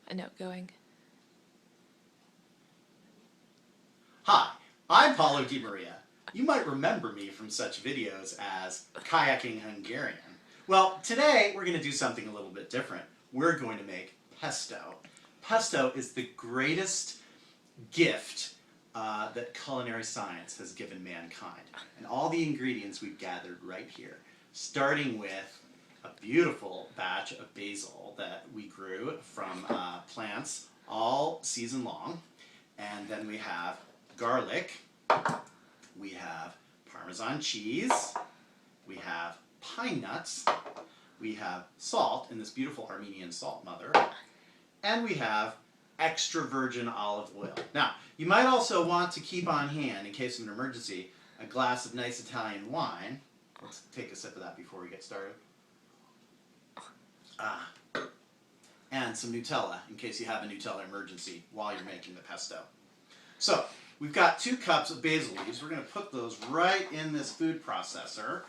a note going. Hi, I'm Paolo DeMaria. You might remember me from such videos as Kayaking Hungarian. Well, today we're going to do something a little bit different. We're going to make pesto. Pesto is the greatest gift that culinary science has given mankind. And all the ingredients we've gathered right here, starting with a beautiful batch of basil that we grew from plants all season long. And then we have garlic, we have Parmesan cheese, we have pine nuts, we have salt in this beautiful Armenian salt mother, and we have extra virgin olive oil. Now, you might also want to keep on hand, in case of an emergency, a glass of nice Italian wine. Let's take a sip of that before we get started. And some Nutella, in case you have a Nutella emergency while you're making the pesto. So, we've got 2 cups of basil leaves. We're going to put those right in this food processor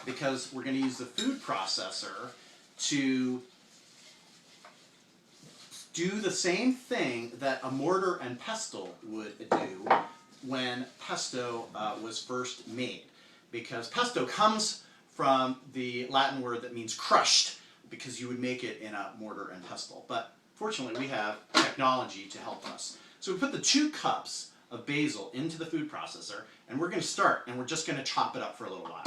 because we're going to use the food processor to do the same thing that a mortar and pestle would do when pesto was first made. Because pesto comes from the Latin word that means crushed, because you would make it in a mortar and pestle. But fortunately, we have technology to help us. So we put the 2 cups of basil into the food processor, and we're going to start, and we're just going to chop it up for a little while.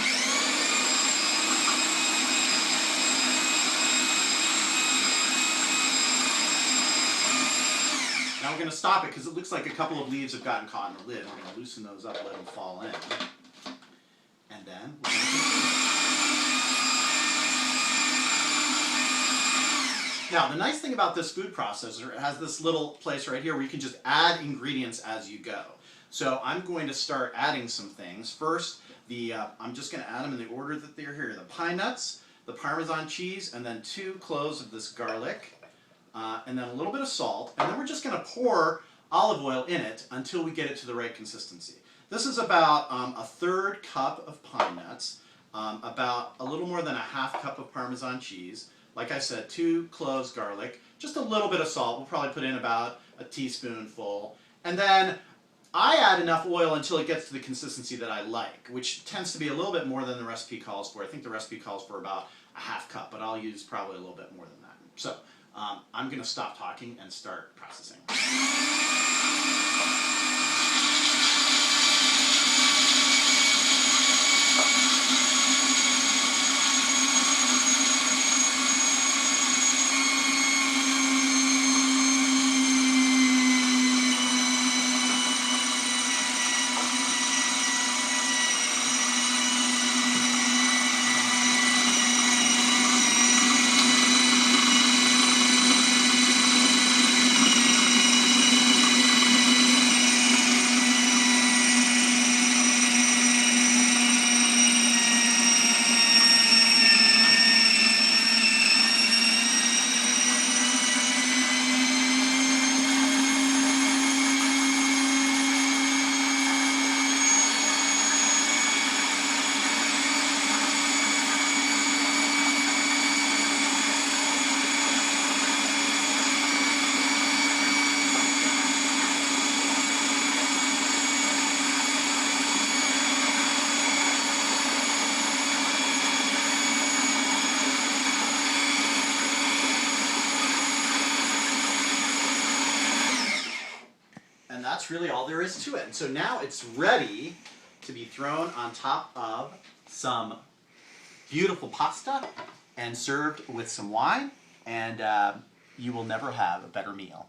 Now we're going to stop it because it looks like a couple of leaves have gotten caught in the lid. We're going to loosen those up, let them fall in. And then we're going to continue. Now, the nice thing about this food processor, it has this little place right here where you can just add ingredients as you go. So I'm going to start adding some things. First, I'm just going to add them in the order that they're here. The pine nuts, the Parmesan cheese, and then 2 cloves of this garlic. And then a little bit of salt, and then we're just going to pour olive oil in it until we get it to the right consistency. This is about a 1/3 cup of pine nuts, about a little more than a 1/2 cup of Parmesan cheese, like I said, 2 cloves garlic, just a little bit of salt. We'll probably put in about a teaspoonful, and then I add enough oil until it gets to the consistency that I like, which tends to be a little bit more than the recipe calls for. I think the recipe calls for about a 1/2 cup, but I'll use probably a little bit more than that. So I'm going to stop talking and start processing. And that's really all there is to it. And so now it's ready to be thrown on top of some beautiful pasta and served with some wine, and you will never have a better meal.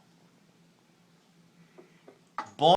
Bon